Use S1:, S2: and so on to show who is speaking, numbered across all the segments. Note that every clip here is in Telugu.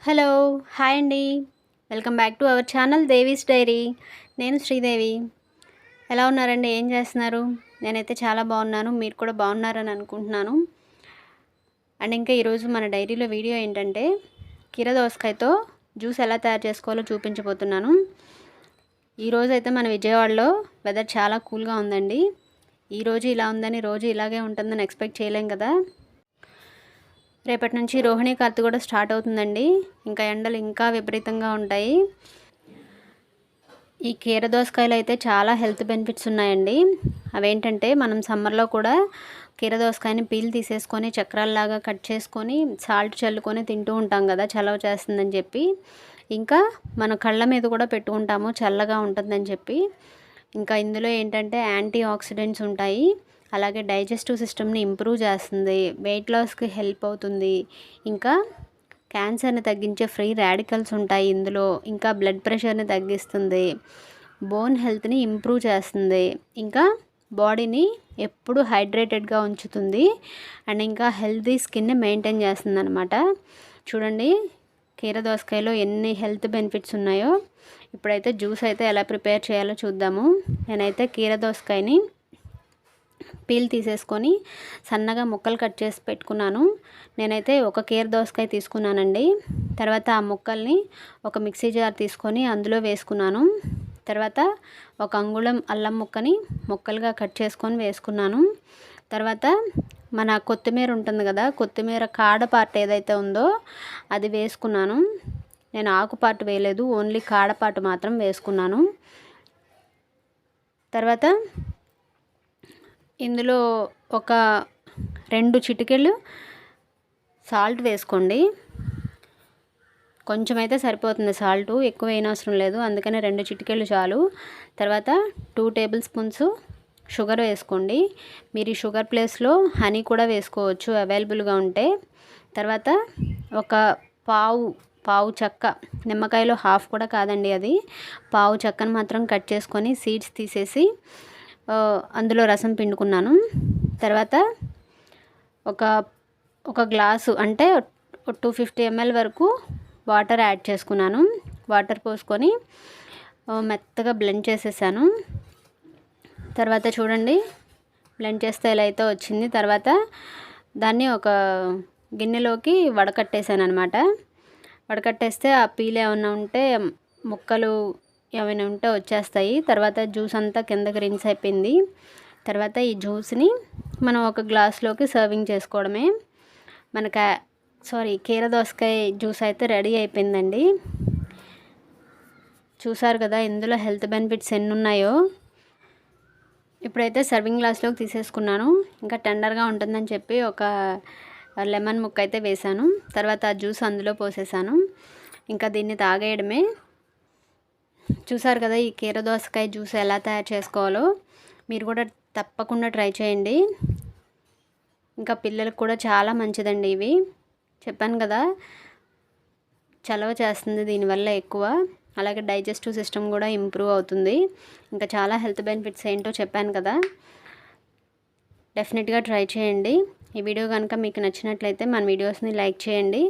S1: హలో హాయ్ అండి. Welcome back to our channel Devi's Diary. నేను శ్రీదేవి. ఎలా ఉన్నారండి? ఏం చేస్తున్నారు? నేనైతే చాలా బాగున్నాను. మీరు కూడా బాగున్నారని అనుకుంటున్నాను. అండ్ ఇంకా ఈరోజు మన డైరీలో వీడియో ఏంటంటే కీర దోసకాయతో జ్యూస్ ఎలా తయారు చేసుకోవాలో చూపించబోతున్నాను. ఈరోజు అయితే మన విజయవాడలో వెదర్ చాలా కూల్గా ఉందండి. ఈరోజు ఇలా ఉందని రోజు ఇలాగే ఉంటుందని ఎక్స్పెక్ట్ చేయలేం కదా. రేపటి నుంచి రోహిణి కార్తీ కూడా స్టార్ట్ అవుతుందండి. ఇంకా ఎండలు ఇంకా విపరీతంగా ఉంటాయి. ఈ కీర దోసకాయలు అయితే చాలా హెల్త్ బెనిఫిట్స్ ఉన్నాయండి. అవేంటంటే మనం సమ్మర్లో కూడా కీర దోసకాయని పీల్ తీసేసుకొని చక్రాల్లాగా కట్ చేసుకొని సాల్ట్ చల్లుకొని తింటూ ఉంటాం కదా, చలవ చేస్తుందని చెప్పి. ఇంకా మన కళ్ళ మీద కూడా పెట్టుకుంటాము, చల్లగా ఉంటుందని చెప్పి. ఇంకా ఇందులో ఏంటంటే యాంటీ ఆక్సిడెంట్స్ ఉంటాయి. అలాగే డైజెస్టివ్ సిస్టమ్ని ఇంప్రూవ్ చేస్తుంది, వెయిట్ లాస్కి హెల్ప్ అవుతుంది. ఇంకా క్యాన్సర్ని తగ్గించే ఫ్రీ రాడికల్స్ ఉంటాయి ఇందులో. ఇంకా బ్లడ్ ప్రెషర్ని తగ్గిస్తుంది, బోన్ హెల్త్ని ఇంప్రూవ్ చేస్తుంది. ఇంకా బాడీని ఎప్పుడు హైడ్రేటెడ్గా ఉంచుతుంది. అండ్ ఇంకా హెల్తీ స్కిన్ని మెయింటైన్ చేస్తుంది అనమాట. చూడండి కీర దోసకాయలో ఎన్ని హెల్త్ బెనిఫిట్స్ ఉన్నాయో. ఇప్పుడైతే జ్యూస్ అయితే ఎలా ప్రిపేర్ చేయాలో చూద్దాము. నేనైతే కీర దోసకాయని పీల్ తీసేసుకొని సన్నగా ముక్కలు కట్ చేసి పెట్టుకున్నాను. నేనైతే ఒక కీర దోసకాయ తీసుకున్నానండి. తర్వాత ఆ ముక్కల్ని ఒక మిక్సీ జార్ తీసుకొని అందులో వేసుకున్నాను. తర్వాత ఒక అంగుళం అల్లం ముక్కని ముక్కలుగా కట్ చేసుకొని వేసుకున్నాను. తర్వాత మన కొత్తిమీర ఉంటుంది కదా, కొత్తిమీర కాడ పార్ట్ ఏదైతే ఉందో అది వేసుకున్నాను. నేను ఆకు పార్ట్ వేయలేదు, ఓన్లీ కాడ పార్ట్ మాత్రం వేసుకున్నాను. తర్వాత ఇందులో ఒక 2 చిటికెలు సాల్ట్ వేసుకోండి. కొంచెం అయితే సరిపోతుంది, సాల్ట్ ఎక్కువ వేయనవసరం లేదు, అందుకని 2 చిటికెలు చాలు. తర్వాత 2 టేబుల్ స్పూన్స్ షుగర్ వేసుకోండి. మీరు ఈ షుగర్ ప్లేస్లో హనీ కూడా వేసుకోవచ్చు అవైలబుల్గా ఉంటే. తర్వాత ఒక పావు చెక్క, నిమ్మకాయలో హాఫ్ కూడా కాదండి అది, పావు చెక్కను మాత్రం కట్ చేసుకొని సీడ్స్ తీసేసి అందులో రసం పిండుకున్నాను. తర్వాత ఒక గ్లాసు అంటే 250 ml వరకు వాటర్ యాడ్ చేసుకున్నాను. వాటర్ పోసుకొని మెత్తగా బ్లెండ్ చేసేసాను. తర్వాత చూడండి బ్లెండ్ చేస్తే ఎలా అయితే వచ్చింది. తర్వాత దాన్ని ఒక గిన్నెలోకి వడకట్టేసాను అనమాట. వడకట్టేస్తే ఆ పీల్ ఏమైనా ఉంటే, ముక్కలు ఏమైనా ఉంటే వచ్చేస్తాయి. తర్వాత జ్యూస్ అంతా కిందకి రిన్స్ అయిపోయింది. తర్వాత ఈ జ్యూస్ని మనం ఒక గ్లాస్లోకి సర్వింగ్ చేసుకోవడమే. కీర దోసకాయ జ్యూస్ అయితే రెడీ అయిపోయిందండి. చూసారు కదా ఇందులో హెల్త్ బెనిఫిట్స్ ఎన్ని ఉన్నాయో. ఇప్పుడైతే సర్వింగ్ గ్లాస్లోకి తీసేసుకున్నాను. ఇంకా టెండర్గా ఉంటుందని చెప్పి ఒక లెమన్ ముక్క అయితే వేసాను. తర్వాత ఆ జ్యూస్ అందులో పోసేసాను. ఇంకా దీన్ని తాగేయడమే. చూసారు కదా ఈ కీర దోసకాయ జ్యూస్ ఎలా తయారు చేసుకోవాలో. మీరు కూడా తప్పకుండా ట్రై చేయండి. ఇంకా పిల్లలకు కూడా చాలా మంచిదండి ఇవి. చెప్పాను కదా చలవ చేస్తుంది దీనివల్ల ఎక్కువ. అలాగే డైజెస్టివ్ సిస్టమ్ కూడా ఇంప్రూవ్ అవుతుంది. ఇంకా చాలా హెల్త్ బెనిఫిట్స్ ఏంటో చెప్పాను కదా. డెఫినెట్గా ట్రై చేయండి. ఈ వీడియో కనుక మీకు నచ్చినట్లయితే మన వీడియోస్ని లైక్ చేయండి.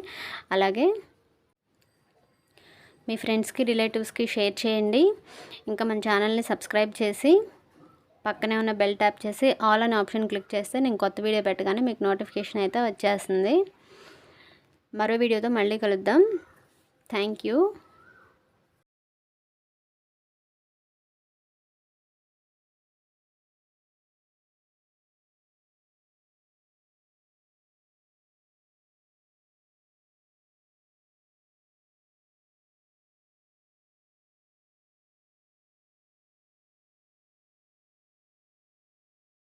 S1: అలాగే మీ ఫ్రెండ్స్కి రిలేటివ్స్కి షేర్ చేయండి. ఇంకా మన ఛానల్ని సబ్స్క్రైబ్ చేసి పక్కనే ఉన్న బెల్ ట్యాప్ చేసి ఆల్ అనే ఆప్షన్ క్లిక్ చేస్తే నేను కొత్త వీడియో పెట్టగానే మీకు నోటిఫికేషన్ అయితే వచ్చేస్తుంది. మరో వీడియోతో మళ్ళీ కలుద్దాం. Thank you.